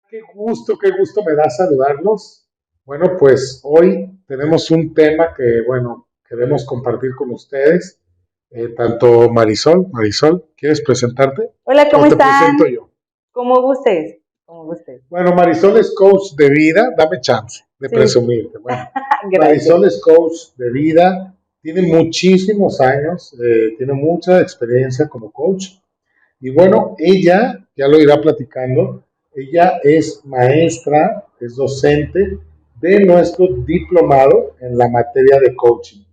qué gusto me da saludarlos. Bueno, pues hoy tenemos un tema que, bueno, queremos compartir con ustedes, tanto Marisol, ¿quieres presentarte? Hola, ¿cómo ¿O te presento están? yo? ¿Cómo gustes? ¿Cómo gustes? Bueno, Marisol es coach de vida, dame chance de Sí, presumirte. Bueno, gracias. Marisol es coach de vida, tiene muchísimos años, tiene mucha experiencia como coach. Y bueno, ella, ya lo irá platicando, ella es maestra, es docente de nuestro diplomado en la materia de coaching.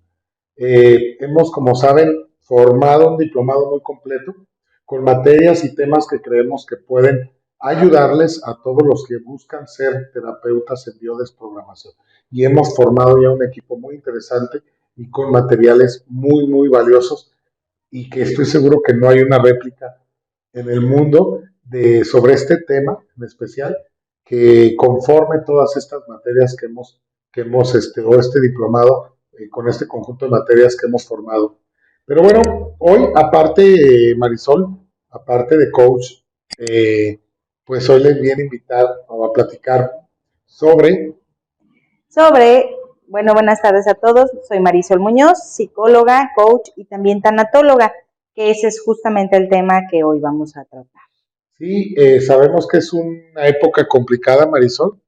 Hemos, como saben, formado un diplomado muy completo con materias y temas que creemos que pueden ayudarles a todos los que buscan ser terapeutas en biodesprogramación. Y hemos formado ya un equipo muy interesante y con materiales muy, muy valiosos y que estoy seguro que no hay una réplica en el mundo sobre este tema en especial que conforme todas estas materias o este diplomado con este conjunto de materias que hemos formado. Pero bueno, hoy aparte, Marisol, aparte de coach, eh, pues hoy les viene a invitar a platicar sobre, Buenas tardes a todos. Soy Marisol Muñoz, psicóloga, coach y también tanatóloga, que ese es justamente el tema que hoy vamos a tratar. sí, sabemos que es una época complicada, Marisol,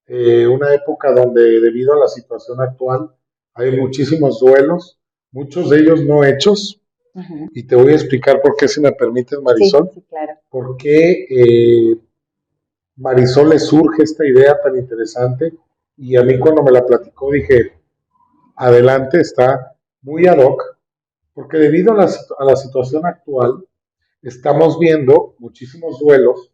una época donde debido a la situación actual hay muchísimos duelos, muchos de ellos no hechos, Ujú. y te voy a explicar por qué, si me permites, Sí, Marisol, sí, claro. por qué Marisol le surge esta idea tan interesante, y a mí cuando me la platicó dije, adelante, está muy ad hoc, porque debido a la situación actual estamos viendo muchísimos duelos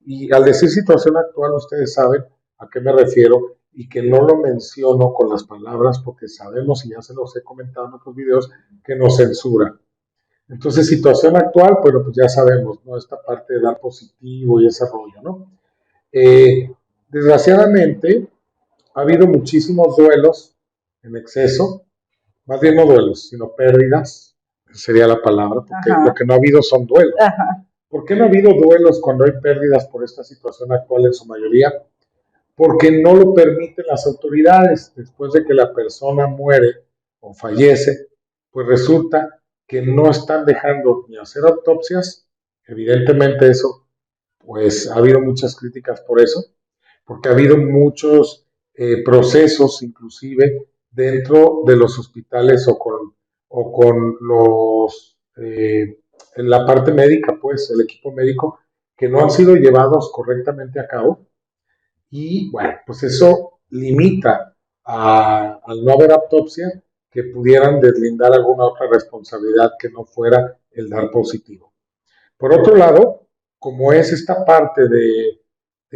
y al decir situación actual ustedes saben a qué me refiero y que no lo menciono con las palabras porque sabemos y ya se los he comentado en otros videos que nos censura. Entonces situación actual, bueno pues ya sabemos, ¿no? Esta parte de dar positivo y ese rollo, ¿no? Desgraciadamente ha habido muchísimos duelos en exceso, más bien no duelos, sino pérdidas, sería la palabra, porque lo Ajá, que no ha habido son duelos. ajá. ¿Por qué no ha habido duelos cuando hay pérdidas por esta situación actual en su mayoría? Porque no lo permiten las autoridades. Después de que la persona muere o fallece, pues resulta que no están dejando ni hacer autopsias. Evidentemente eso, pues ha habido muchas críticas por eso, porque ha habido muchos procesos, inclusive dentro de los hospitales o con en la parte médica, pues el equipo médico, que no han sido llevados correctamente a cabo. Y bueno, pues eso limita al no haber autopsia que pudieran deslindar alguna otra responsabilidad que no fuera el dar positivo. Por otro lado, como es esta parte de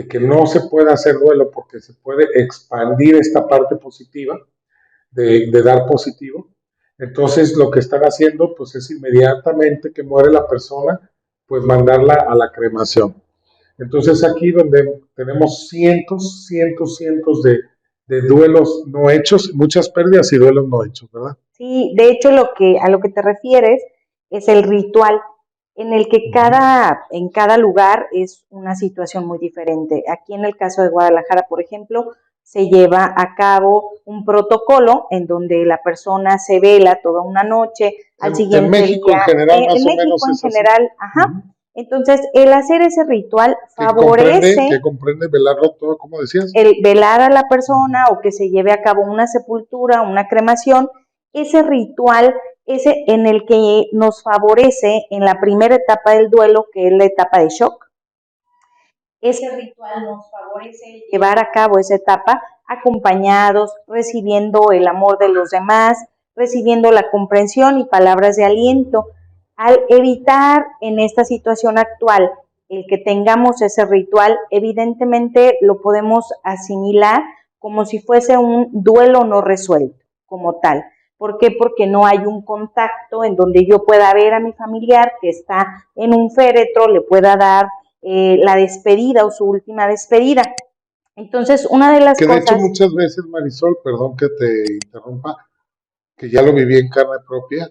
que no se puede hacer duelo porque se puede expandir esta parte positiva de dar positivo, entonces lo que están haciendo pues es inmediatamente que muere la persona, pues mandarla a la cremación. Entonces aquí donde tenemos cientos de duelos no hechos, muchas pérdidas y duelos no hechos, ¿verdad? Sí, de hecho a lo que te refieres es el ritual en el que en cada lugar es una situación muy diferente. Aquí en el caso de Guadalajara, por ejemplo, se lleva a cabo un protocolo en donde la persona se vela toda una noche, al En siguiente México en día, general en más o México menos en es así. general, ajá. Entonces, el hacer ese ritual Que favorece comprende velarlo todo, como decías. el velar a la persona o que se lleve a cabo una sepultura, una cremación, ese ritual, ese en el que nos favorece en la primera etapa del duelo, que es la etapa de shock. Ese ritual nos favorece llevar a cabo esa etapa acompañados, recibiendo el amor de los demás, recibiendo la comprensión y palabras de aliento. Al evitar en esta situación actual el que tengamos ese ritual, evidentemente lo podemos asimilar como si fuese un duelo no resuelto, como tal. ¿Por qué? Porque no hay un contacto en donde yo pueda ver a mi familiar que está en un féretro, le pueda dar la despedida o su última despedida. Entonces, una de las Que de hecho cosas... muchas veces, Marisol, perdón que te interrumpa, que ya lo viví en carne propia,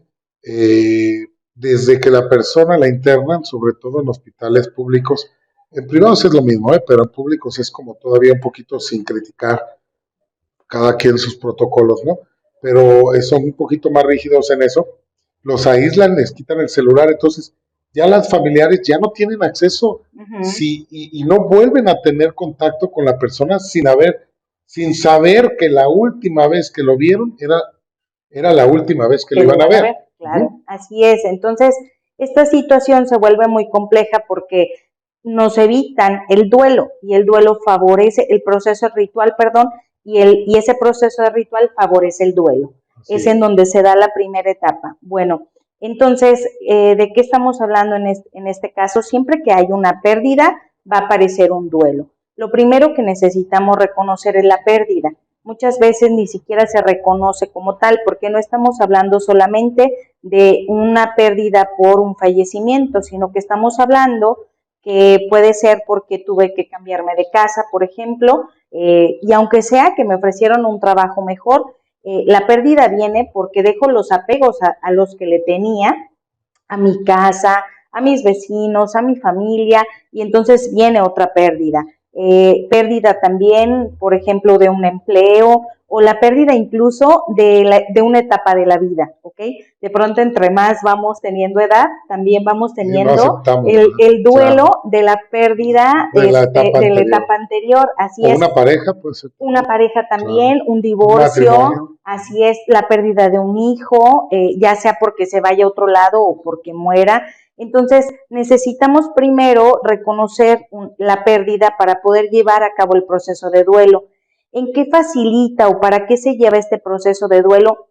desde que la persona la internan, sobre todo en hospitales públicos, En privados es lo mismo, pero en públicos es como todavía un poquito sin criticar cada quien sus protocolos, ¿no? Pero son un poquito más rígidos en eso. Los aíslan, les quitan el celular, entonces ya las familiares ya no tienen acceso y no vuelven a tener contacto con la persona sin saber que la última vez que lo vieron era la última vez que lo iban a ver. Claro, así es. Entonces, esta situación se vuelve muy compleja porque nos evitan el duelo y el duelo favorece el proceso ritual, perdón, y ese proceso de ritual favorece el duelo. Sí. Es en donde se da la primera etapa. Bueno, entonces, ¿de qué estamos hablando en este caso? Siempre que hay una pérdida, va a aparecer un duelo. Lo primero que necesitamos reconocer es la pérdida. Muchas veces ni siquiera se reconoce como tal, porque no estamos hablando solamente de una pérdida por un fallecimiento, sino que estamos hablando que puede ser porque tuve que cambiarme de casa, por ejemplo, y aunque sea que me ofrecieron un trabajo mejor, la pérdida viene porque dejo los apegos a los que le tenía, a mi casa, a mis vecinos, a mi familia, y entonces viene otra pérdida. Pérdida también, por ejemplo, de un empleo o la pérdida incluso de una etapa de la vida, ¿ok? De pronto, entre más vamos teniendo edad, también vamos teniendo el duelo de la pérdida de la etapa anterior. Así es. Una pareja, pues. Una pareja también, claro. Un divorcio, así es, la pérdida de un hijo, ya sea porque se vaya a otro lado o porque muera. Entonces, necesitamos primero reconocer la pérdida para poder llevar a cabo el proceso de duelo. ¿En qué facilita o para qué se lleva este proceso de duelo?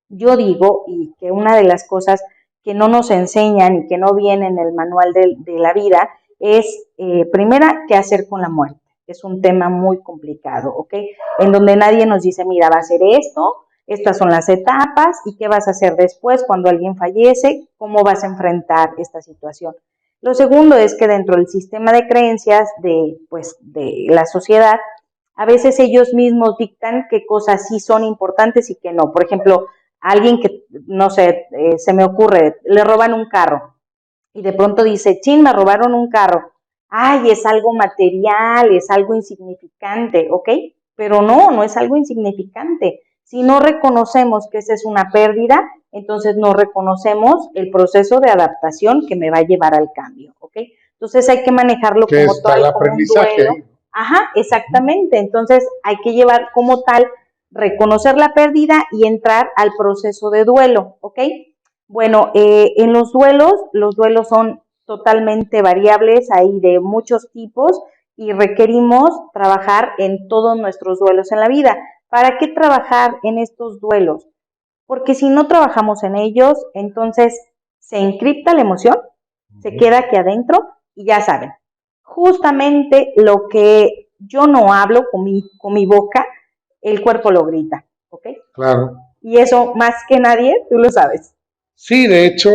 Yo digo, y que una de las cosas que no nos enseñan y que no viene en el manual de la vida es, primera, qué hacer con la muerte. Es un tema muy complicado, ¿ok? En donde nadie nos dice, mira, va a ser esto, estas son las etapas y qué vas a hacer después cuando alguien fallece, cómo vas a enfrentar esta situación. Lo segundo es que dentro del sistema de creencias de la sociedad, a veces ellos mismos dictan qué cosas sí son importantes y qué no. Por ejemplo, alguien que, no sé, se me ocurre, le roban un carro y de pronto dice, chin, me robaron un carro. Ay, es algo material, es algo insignificante, ¿ok? Pero no es algo insignificante. Si no reconocemos que esa es una pérdida, entonces no reconocemos el proceso de adaptación que me va a llevar al cambio, ¿ok? Entonces hay que manejarlo como tal, como un duelo. Ajá, exactamente. Entonces hay que llevar como tal, reconocer la pérdida y entrar al proceso de duelo, ¿ok? Bueno, en los duelos son totalmente variables, hay de muchos tipos y requerimos trabajar en todos nuestros duelos en la vida. ¿Para qué trabajar en estos duelos? Porque si no trabajamos en ellos, entonces se encripta la emoción, se queda aquí adentro y ya saben, justamente lo que yo no hablo con mi boca, el cuerpo lo grita, ¿ok? Claro. Y eso más que nadie, tú lo sabes. Sí, de hecho,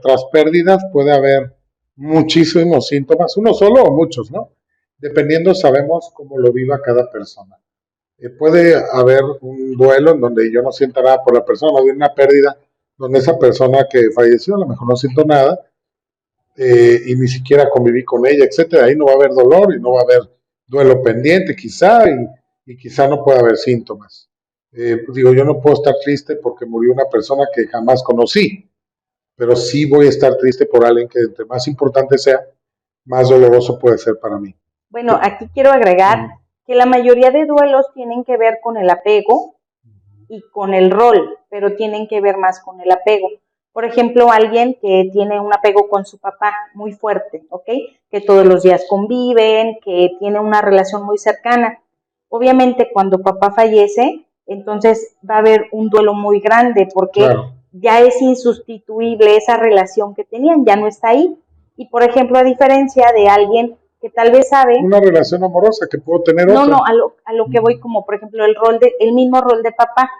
tras pérdidas puede haber muchísimos síntomas, uno solo o muchos, ¿no? Dependiendo, sabemos cómo lo viva cada persona. Puede haber un duelo en donde yo no sienta nada por la persona, de una pérdida donde esa persona que falleció a lo mejor no siento nada y ni siquiera conviví con ella, etcétera. Ahí no va a haber dolor y no va a haber duelo pendiente quizá y quizá no pueda haber síntomas. Digo, yo no puedo estar triste porque murió una persona que jamás conocí, pero sí voy a estar triste por alguien que entre más importante sea, más doloroso puede ser para mí. Bueno, aquí quiero agregar que la mayoría de duelos tienen que ver con el apego y con el rol, pero tienen que ver más con el apego. Por ejemplo, alguien que tiene un apego con su papá muy fuerte, ¿ok? Que todos los días conviven, que tiene una relación muy cercana. Obviamente, cuando papá fallece, entonces va a haber un duelo muy grande porque ya es insustituible esa relación que tenían, ya no está ahí. Y, por ejemplo, a diferencia de alguien que tal vez sabe... Una relación amorosa que puedo tener otra. No, a lo que voy como, por ejemplo, el mismo rol de papá,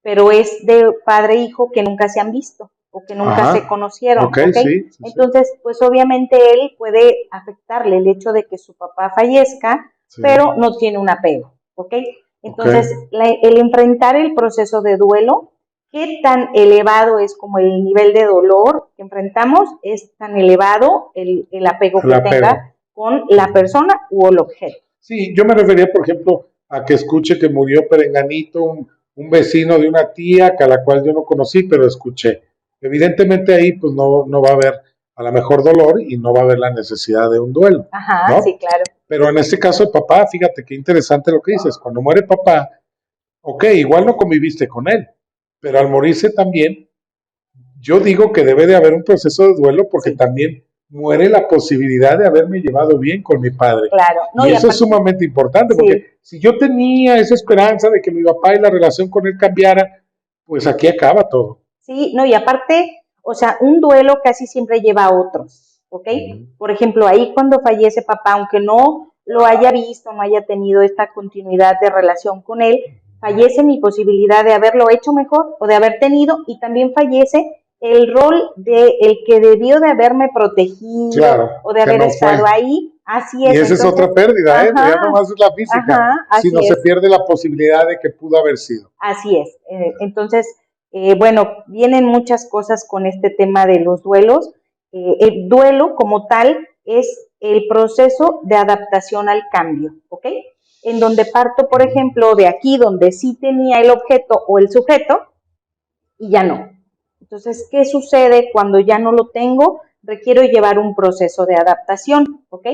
pero es de padre e hijo que nunca se han visto o que nunca se conocieron, ¿okay? Sí, entonces, pues obviamente él puede afectarle el hecho de que su papá fallezca, pero no tiene un apego, ¿ok? Entonces, el enfrentar el proceso de duelo qué tan elevado es como el nivel de dolor que enfrentamos, es tan elevado el apego que tenga con la persona o el objeto. Sí, yo me refería, por ejemplo, a que escuche que murió Perenganito, un vecino de una tía a la cual yo no conocí, pero escuché. Evidentemente ahí pues no va a haber a lo mejor dolor y no va a haber la necesidad de un duelo. Ajá, ¿no? sí, claro. Pero en este caso de papá, fíjate qué interesante lo que dices. Cuando muere papá, ok, igual no conviviste con él, pero al morirse también, yo digo que debe de haber un proceso de duelo porque también muere la posibilidad de haberme llevado bien con mi padre. Claro. No, y eso es sumamente importante porque si yo tenía esa esperanza de que mi papá y la relación con él cambiara, pues aquí acaba todo. Sí, no, y aparte, o sea, un duelo casi siempre lleva a otros, ¿ok? Por ejemplo, ahí cuando fallece papá, aunque no lo haya visto, no haya tenido esta continuidad de relación con él, fallece mi posibilidad de haberlo hecho mejor o de haber tenido, y también fallece el rol de el que debió de haberme protegido o de haber estado ahí. Así es. Y esa es otra pérdida, ¿eh? Ya nomás es la física, sino se pierde la posibilidad de que pudo haber sido. Así es. Entonces, bueno, vienen muchas cosas con este tema de los duelos. El duelo como tal es el proceso de adaptación al cambio, ¿ok? En donde parto, por ejemplo, de aquí donde sí tenía el objeto o el sujeto y ya no. Entonces, ¿qué sucede cuando ya no lo tengo? Requiero llevar un proceso de adaptación, ¿ok?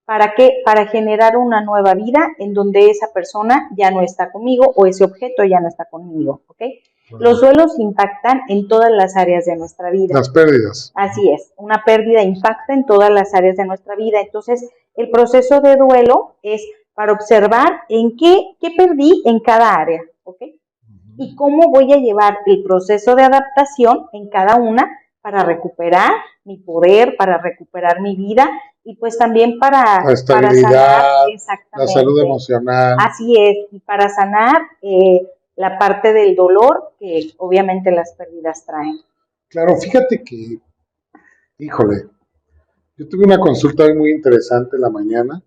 ¿Para qué? Para generar una nueva vida en donde esa persona ya no está conmigo o ese objeto ya no está conmigo, ¿ok? Los duelos impactan en todas las áreas de nuestra vida. Las pérdidas. Así es, una pérdida impacta en todas las áreas de nuestra vida. Entonces, el proceso de duelo es para observar en qué perdí en cada área, ¿ok? Y cómo voy a llevar el proceso de adaptación en cada una para recuperar mi poder, para recuperar mi vida y pues también para sanar, la salud emocional. Así es, y para sanar la parte del dolor que obviamente las pérdidas traen. Claro, fíjate que, híjole, yo tuve una consulta hoy muy interesante en la mañana,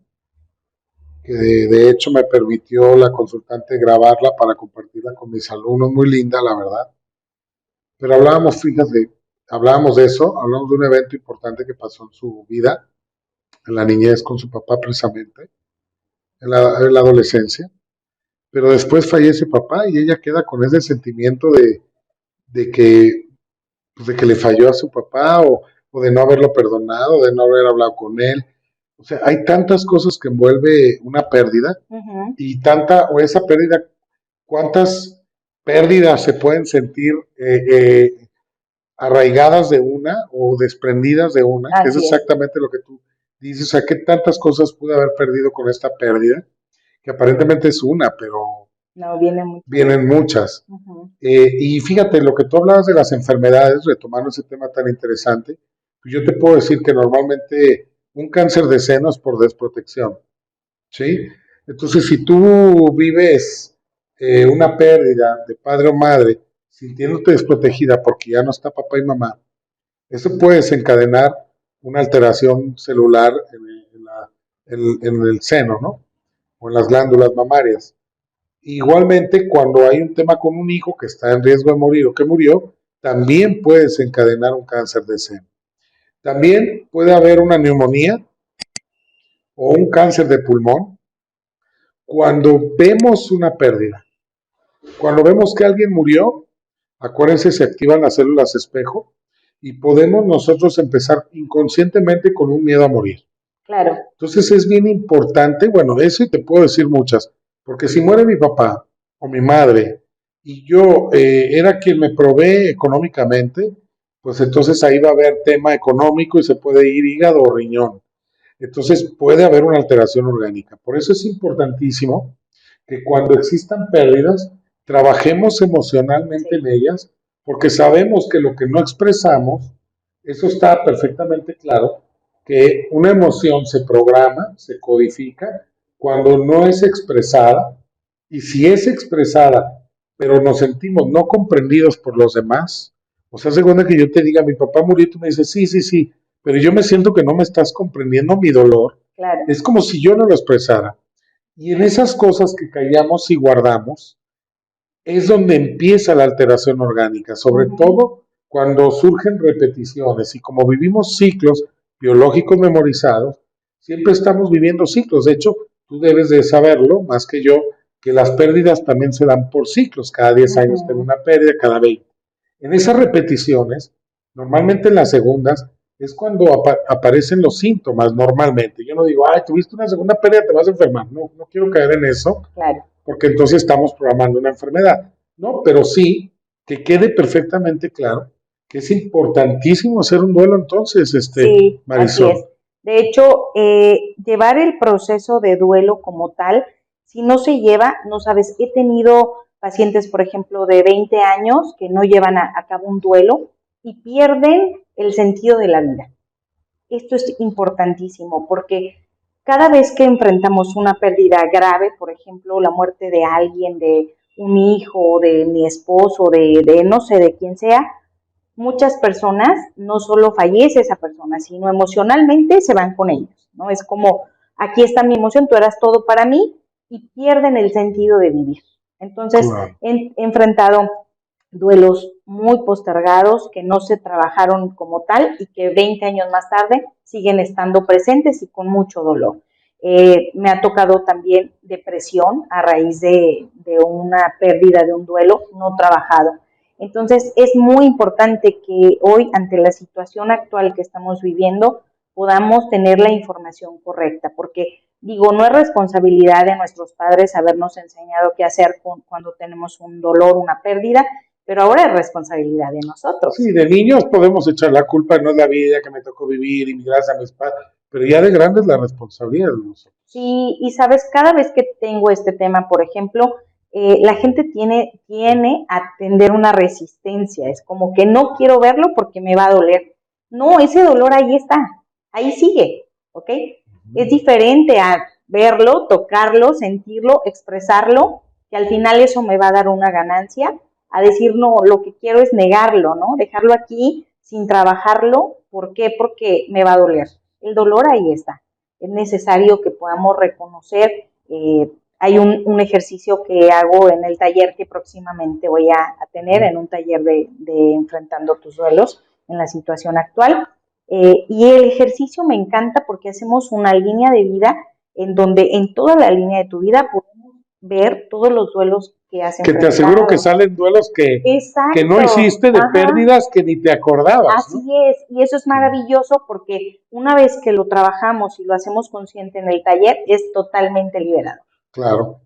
que de hecho me permitió la consultante grabarla para compartirla con mis alumnos, muy linda la verdad. Pero hablábamos, fíjate, hablábamos de eso, hablamos de un evento importante que pasó en su vida, en la niñez con su papá precisamente, en la adolescencia, pero después fallece papá y ella queda con ese sentimiento de que, pues de que le falló a su papá o de no haberlo perdonado, de no haber hablado con él. O sea, hay tantas cosas que envuelve una pérdida y o esa pérdida, ¿cuántas pérdidas se pueden sentir arraigadas de una o desprendidas de una? Que es exactamente lo que tú dices. O sea, ¿qué tantas cosas pude haber perdido con esta pérdida? Que aparentemente es una, pero no, vienen muchas. Y fíjate, lo que tú hablabas de las enfermedades, retomando ese tema tan interesante, pues yo te puedo decir que normalmente un cáncer de seno es por desprotección, ¿sí? Entonces, si tú vives una pérdida de padre o madre, sintiéndote desprotegida porque ya no está papá y mamá, eso puede desencadenar una alteración celular en el seno, ¿no? O en las glándulas mamarias. Igualmente, cuando hay un tema con un hijo que está en riesgo de morir o que murió, también puede desencadenar un cáncer de seno. También puede haber una neumonía o un cáncer de pulmón cuando vemos una pérdida. Cuando vemos que alguien murió, acuérdense, se activan las células espejo y podemos nosotros empezar inconscientemente con un miedo a morir. Claro. Entonces es bien importante, bueno, eso te puedo decir muchas, porque si muere mi papá o mi madre y yo era quien me provee económicamente, pues entonces ahí va a haber tema económico y se puede ir hígado o riñón. Entonces puede haber una alteración orgánica. Por eso es importantísimo que cuando existan pérdidas, trabajemos emocionalmente en ellas, porque sabemos que lo que no expresamos, eso está perfectamente claro, que una emoción se programa, se codifica cuando no es expresada, y si es expresada, pero nos sentimos no comprendidos por los demás, o sea, según que yo te diga, mi papá murió, y tú me dices, sí, sí, sí, pero yo me siento que no me estás comprendiendo mi dolor, es como si yo no lo expresara. Y en esas cosas que callamos y guardamos, es donde empieza la alteración orgánica, sobre todo cuando surgen repeticiones y como vivimos ciclos biológicos memorizados, siempre estamos viviendo ciclos. De hecho, tú debes de saberlo más que yo, que las pérdidas también se dan por ciclos. Cada 10 años tengo una pérdida, cada 20. En esas repeticiones, normalmente en las segundas, es cuando aparecen los síntomas normalmente. Yo no digo, ay, tuviste una segunda pérdida, te vas a enfermar. No, no quiero caer en eso. Claro. Porque entonces estamos programando una enfermedad. No, pero sí que quede perfectamente claro que es importantísimo hacer un duelo entonces, Sí, Marisol. así es. De hecho, llevar el proceso de duelo como tal, si no se lleva, no sabes, he tenido pacientes, por ejemplo, de 20 años que no llevan a cabo un duelo y pierden el sentido de la vida. Esto es importantísimo porque cada vez que enfrentamos una pérdida grave, por ejemplo, la muerte de alguien, de un hijo, de mi esposo, de no sé, de quien sea, muchas personas no solo fallece esa persona, sino emocionalmente se van con ellos, ¿no? Es como, aquí está mi emoción, tú eras todo para mí, y pierden el sentido de vivir. Entonces, Claro. he enfrentado duelos muy postergados que no se trabajaron como tal y que 20 años más tarde siguen estando presentes y con mucho dolor. Me ha tocado también depresión a raíz de una pérdida de un duelo no trabajado. Entonces es muy importante que hoy, ante la situación actual que estamos viviendo, podamos tener la información correcta, porque digo, no es responsabilidad de nuestros padres habernos enseñado qué hacer cuando tenemos un dolor, una pérdida, pero ahora es responsabilidad de nosotros. Sí, de niños podemos echar la culpa, no es la vida que me tocó vivir y gracias a mis padres, pero ya de grandes la responsabilidad de nosotros. Sí, y sabes, cada vez que tengo este tema, por ejemplo, la gente tiene a atender una resistencia, es como que no quiero verlo porque me va a doler. No, ese dolor ahí está, ahí sigue, ¿ok? Es diferente a verlo, tocarlo, sentirlo, expresarlo, que al final eso me va a dar una ganancia, a decir, no, lo que quiero es negarlo, ¿no? Dejarlo aquí sin trabajarlo, ¿por qué? Porque me va a doler. El dolor ahí está. Es necesario que podamos reconocer. Hay un ejercicio que hago en el taller que próximamente voy a tener, en un taller de Enfrentando tus duelos en la situación actual. Y el ejercicio me encanta porque hacemos una línea de vida en donde en toda la línea de tu vida podemos ver todos los duelos que has enfrentado. Que te aseguro que salen duelos que no hiciste, de pérdidas que ni te acordabas. Así, ¿no? Es, y eso es maravilloso porque una vez que lo trabajamos y lo hacemos consciente en el taller, es totalmente liberado. Claro.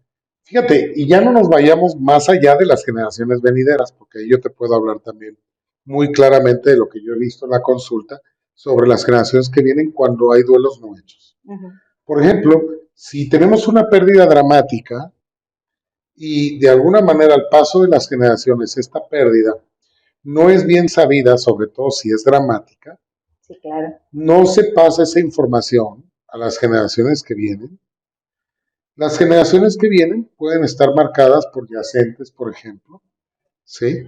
Fíjate, y ya no nos vayamos más allá de las generaciones venideras, porque ahí yo te puedo hablar también muy claramente de lo que yo he visto en la consulta sobre las generaciones que vienen cuando hay duelos no hechos. Por ejemplo, si tenemos una pérdida dramática y de alguna manera al paso de las generaciones esta pérdida no es bien sabida, sobre todo si es dramática, sí, claro, no se pasa esa información a las generaciones que vienen. Las generaciones que vienen pueden estar marcadas por yacentes, por ejemplo, ¿sí?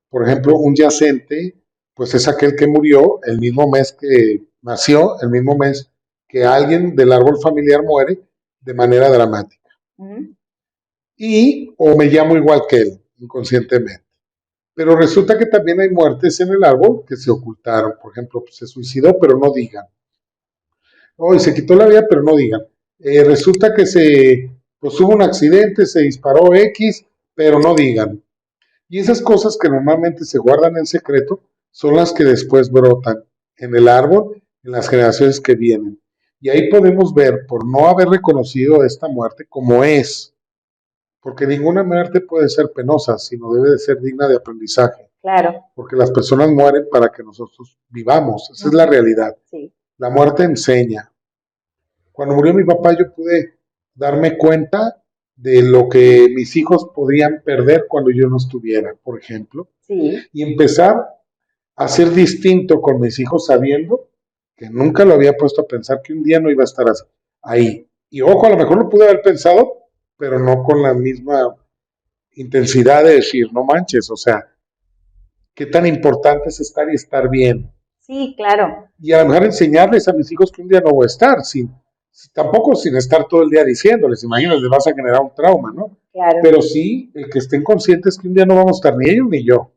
Por ejemplo, un yacente, pues es aquel que murió el mismo mes que nació, el mismo mes que alguien del árbol familiar muere de manera dramática. Y, o me llamo igual que él, inconscientemente. Pero resulta que también hay muertes en el árbol que se ocultaron. Por ejemplo, pues se suicidó, pero no digan. Oh, y se quitó la vida, pero no digan. Resulta que pues hubo un accidente, se disparó X, pero no digan. Y esas cosas que normalmente se guardan en secreto son las que después brotan en el árbol en las generaciones que vienen. Y ahí podemos ver, por no haber reconocido esta muerte como es, porque ninguna muerte puede ser penosa, sino debe de ser digna de aprendizaje. Claro. Porque las personas mueren para que nosotros vivamos, esa es la realidad. Sí. La muerte enseña. Cuando murió mi papá yo pude darme cuenta de lo que mis hijos podían perder cuando yo no estuviera, por ejemplo. Sí. Y empezar a ser distinto con mis hijos sabiendo que nunca lo había puesto a pensar que un día no iba a estar ahí. Y ojo, a lo mejor lo pude haber pensado, pero no con la misma intensidad de decir, no manches, o sea, qué tan importante es estar y estar bien. Sí, claro. Y a lo mejor enseñarles a mis hijos que un día no voy a estar, sí, tampoco sin estar todo el día diciéndoles, imagínate, les vas a generar un trauma, ¿no? Claro. Pero sí, el que estén conscientes que un día no vamos a estar ni ellos ni yo,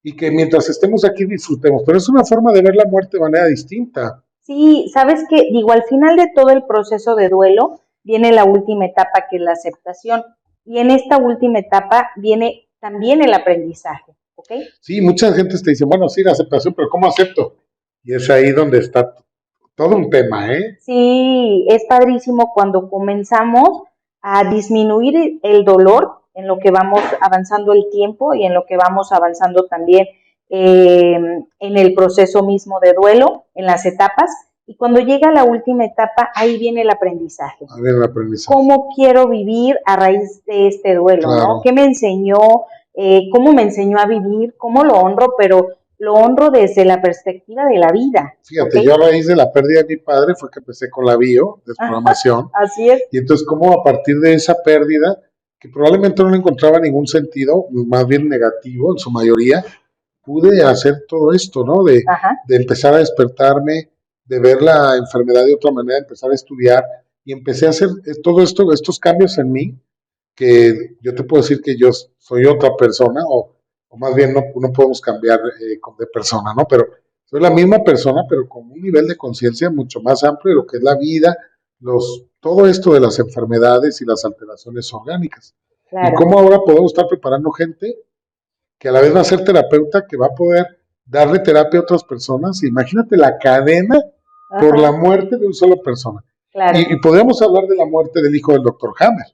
y que mientras estemos aquí disfrutemos, pero es una forma de ver la muerte de manera distinta. Sí, sabes que, digo, al final de todo el proceso de duelo viene la última etapa, que es la aceptación, y en esta última etapa viene también el aprendizaje, ¿ok? Sí, mucha gente te dice, bueno, sí, la aceptación, pero ¿cómo acepto? Y es ahí donde está todo un tema, ¿eh? Sí, es padrísimo cuando comenzamos a disminuir el dolor en lo que vamos avanzando el tiempo y en lo que vamos avanzando también en el proceso mismo de duelo, en las etapas. Y cuando llega la última etapa, ahí viene el aprendizaje. A ver, el aprendizaje. ¿Cómo quiero vivir a raíz de este duelo? Claro. ¿No? ¿Qué me enseñó? ¿Cómo me enseñó a vivir? ¿Cómo lo honro? Pero lo honro desde la perspectiva de la vida. Fíjate, ¿okay? yo a raíz de la pérdida de mi padre fue que empecé con la bio, desprogramación. Así es. Y entonces, como a partir de esa pérdida, que probablemente no le encontraba ningún sentido, más bien negativo en su mayoría, pude hacer todo esto, ¿no? De empezar a despertarme, de ver la enfermedad de otra manera, empezar a estudiar y empecé a hacer todo esto, estos cambios en mí, que yo te puedo decir que yo soy otra persona, o más bien no podemos cambiar de persona, ¿no? Pero soy la misma persona, pero con un nivel de conciencia mucho más amplio de lo que es la vida, todo esto de las enfermedades y las alteraciones orgánicas. Claro. Y cómo ahora podemos estar preparando gente que a la vez va a ser terapeuta, que va a poder darle terapia a otras personas. Imagínate la cadena por la muerte de una sola persona. Claro. Y podríamos hablar de la muerte del hijo del doctor Hammer,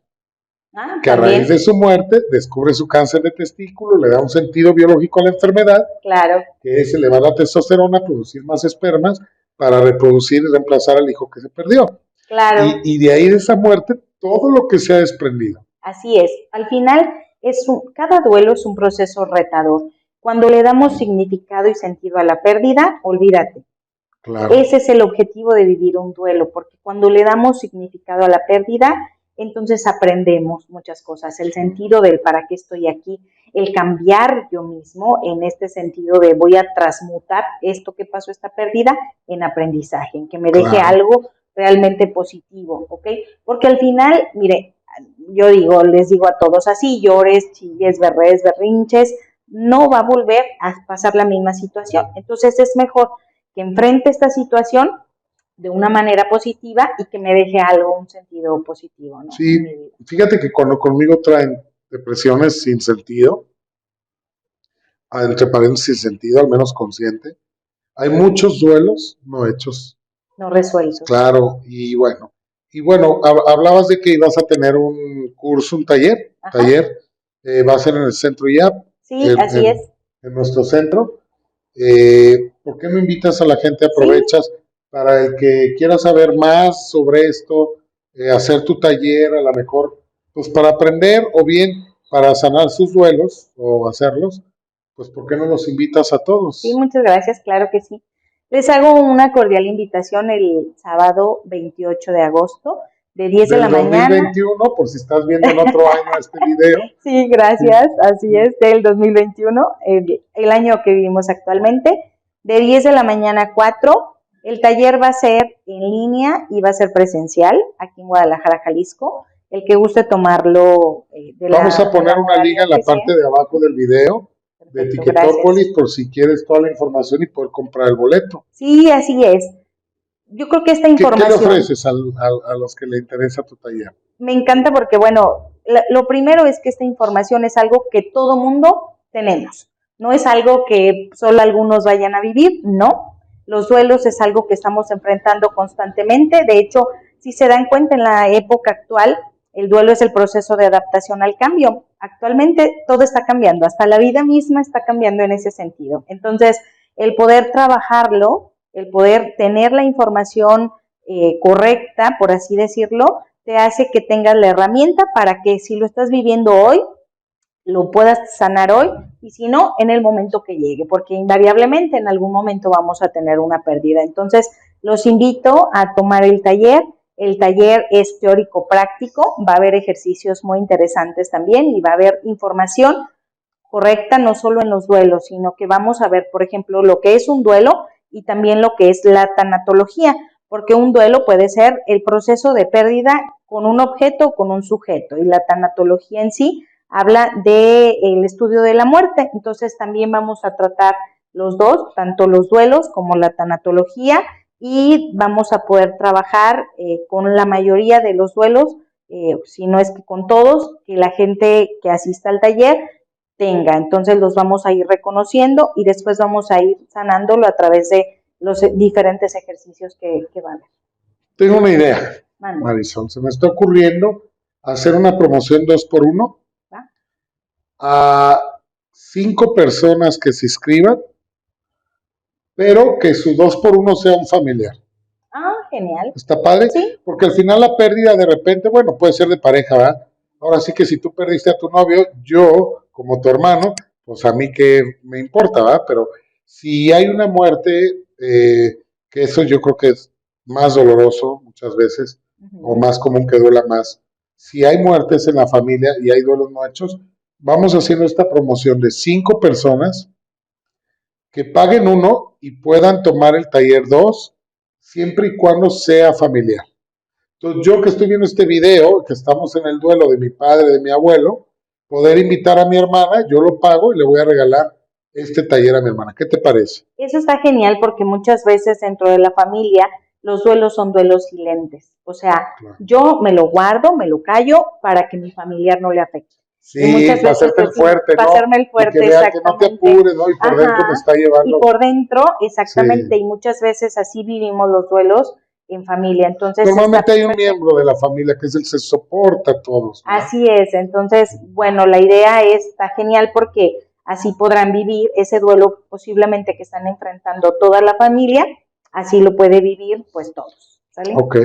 que a raíz de su muerte descubre su cáncer de testículo, le da un sentido biológico a la enfermedad, claro, que es elevar la testosterona, producir más espermas para reproducir y reemplazar al hijo que se perdió. Claro. Y de ahí de esa muerte, todo lo que se ha desprendido. Así es. Al final, cada duelo es un proceso retador. Cuando le damos significado y sentido a la pérdida, olvídate. Claro. Ese es el objetivo de vivir un duelo, porque cuando le damos significado a la pérdida, entonces aprendemos muchas cosas, el sentido del para qué estoy aquí, el cambiar yo mismo en este sentido de voy a transmutar esto que pasó, esta pérdida, en aprendizaje, en que me deje algo realmente positivo, ¿ok? Porque al final, mire, yo les digo a todos, así llores, chilles, berres, berrinches, no va a volver a pasar la misma situación. Entonces es mejor que enfrente esta situación de una manera positiva y que me deje algo, un sentido positivo, ¿no? Sí, fíjate que cuando conmigo traen depresiones sin sentido, entre paréntesis sin sentido, al menos consciente, hay muchos duelos no hechos. No resueltos. Claro, y bueno, hablabas de que ibas a tener un curso, un taller, va a ser en el centro IAP. Sí, así es. En nuestro centro. ¿Por qué no invitas a la gente? Aprovechas para el que quiera saber más sobre esto, hacer tu taller, a lo mejor, pues para aprender o bien para sanar sus duelos o hacerlos, pues ¿por qué no los invitas a todos? Sí, muchas gracias, claro que sí. Les hago una cordial invitación el sábado 28 de agosto, de 10 de la mañana. 2021, por si estás viendo en otro año este video. Sí, gracias, así es, del 2021, el año que vivimos actualmente, de 10 de la mañana a 4. El taller va a ser en línea y va a ser presencial aquí en Guadalajara, Jalisco. El que guste tomarlo Vamos a poner una liga en la parte de abajo del video. Perfecto, de Etiquetópolis, por si quieres toda la información y poder comprar el boleto. Sí, así es. Yo creo que esta información... ¿Qué le ofreces a los que le interesa tu taller? Me encanta porque, bueno, lo primero es que esta información es algo que todo mundo tenemos. No es algo que solo algunos vayan a vivir, no. Los duelos es algo que estamos enfrentando constantemente. De hecho, si se dan cuenta en la época actual, el duelo es el proceso de adaptación al cambio. Actualmente todo está cambiando, hasta la vida misma está cambiando en ese sentido. Entonces, el poder trabajarlo, el poder tener la información correcta, por así decirlo, te hace que tengas la herramienta para que si lo estás viviendo hoy, lo puedas sanar hoy y si no, en el momento que llegue, porque invariablemente en algún momento vamos a tener una pérdida. Entonces, los invito a tomar el taller. El taller es teórico práctico, va a haber ejercicios muy interesantes también y va a haber información correcta no solo en los duelos, sino que vamos a ver, por ejemplo, lo que es un duelo y también lo que es la tanatología, porque un duelo puede ser el proceso de pérdida con un objeto o con un sujeto, y la tanatología en sí habla del estudio de la muerte. Entonces también vamos a tratar los dos, tanto los duelos como la tanatología, y vamos a poder trabajar con la mayoría de los duelos, si no es que con todos, que la gente que asista al taller tenga. Entonces los vamos a ir reconociendo y después vamos a ir sanándolo a través de los diferentes ejercicios que van a haber. Tengo una idea, Marisol. Se me está ocurriendo hacer una promoción 2x1 a 5 personas que se inscriban, pero que su 2x1 sea un familiar. Ah, genial. ¿Está padre? Sí. Porque al final la pérdida de repente, bueno, puede ser de pareja, ¿verdad? Ahora sí que si tú perdiste a tu novio, yo, como tu hermano, pues a mí que me importa, ¿verdad? Pero si hay una muerte, que eso yo creo que es más doloroso muchas veces, o más común que duela más. Si hay muertes en la familia y hay duelos no hechos, vamos haciendo esta promoción de 5 personas que paguen uno y puedan tomar el taller 2 siempre y cuando sea familiar. Entonces, yo que estoy viendo este video, que estamos en el duelo de mi padre, de mi abuelo, poder invitar a mi hermana, yo lo pago y le voy a regalar este taller a mi hermana. ¿Qué te parece? Eso está genial porque muchas veces dentro de la familia los duelos son duelos silentes. O sea, claro, yo me lo guardo, me lo callo para que mi familiar no le afecte. Sí, para hacerte el fuerte, ¿no? Para hacerme el fuerte, que vea que no te apures, ¿no? Y por dentro me está llevando. Y por dentro, exactamente, sí. Y muchas veces así vivimos los duelos en familia. Entonces, normalmente hay un miembro de la familia que es el que se soporta a todos, ¿no? Así es. Entonces, bueno, la idea está genial porque así podrán vivir ese duelo posiblemente que están enfrentando toda la familia, así lo puede vivir pues todos, ¿sale? Ok,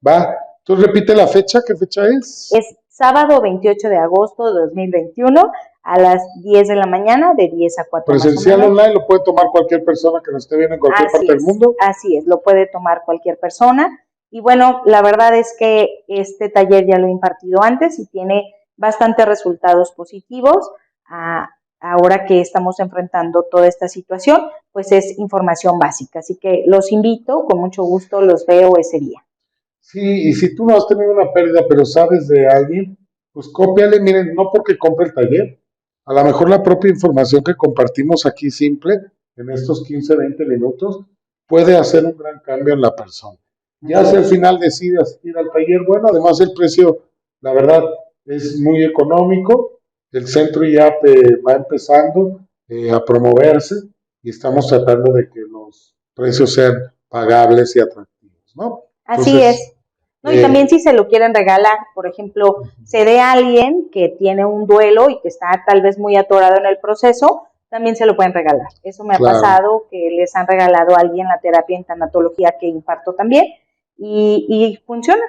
va. ¿Tú repite la fecha? ¿Qué fecha es? Es sábado 28 de agosto de 2021 a las 10 de la mañana, de 10 a 4. Presencial online lo puede tomar cualquier persona que nos esté viendo en cualquier parte del mundo. Así es, lo puede tomar cualquier persona. Y bueno, la verdad es que este taller ya lo he impartido antes y tiene bastantes resultados positivos. Ahora que estamos enfrentando toda esta situación, pues es información básica. Así que los invito, con mucho gusto los veo ese día. Sí, y si tú no has tenido una pérdida, pero sabes de alguien, pues cópiale, miren, no porque compre el taller, a lo mejor la propia información que compartimos aquí simple, en estos 15, 20 minutos, puede hacer un gran cambio en la persona. Ya si al final decides ir al taller, bueno, además el precio, la verdad, es muy económico, el centro ya va empezando a promoverse y estamos tratando de que los precios sean pagables y atractivos, ¿no? Entonces, así es. No, y también si se lo quieren regalar, por ejemplo, se ve a alguien que tiene un duelo y que está tal vez muy atorado en el proceso, también se lo pueden regalar. Eso me ha pasado, que les han regalado a alguien la terapia en tanatología que imparto también y funciona.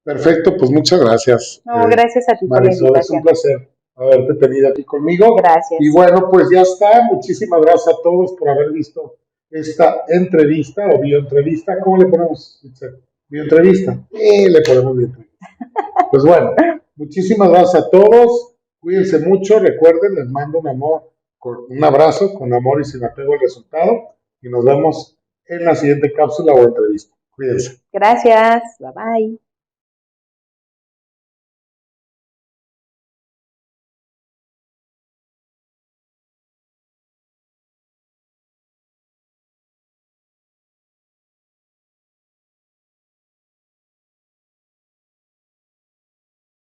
Perfecto, pues muchas gracias. No, gracias a ti, Marisol, por la invitación. Es un placer haberte tenido aquí conmigo. Gracias. Y bueno, pues ya está. Muchísimas gracias a todos por haber visto esta entrevista o bioentrevista. ¿Cómo le ponemos? ¿Bioentrevista? Le ponemos bioentrevista. Pues bueno, muchísimas gracias a todos. Cuídense mucho. Recuerden, les mando un abrazo con amor y sin apego al resultado. Y nos vemos en la siguiente cápsula o entrevista. Cuídense. Gracias. Bye bye.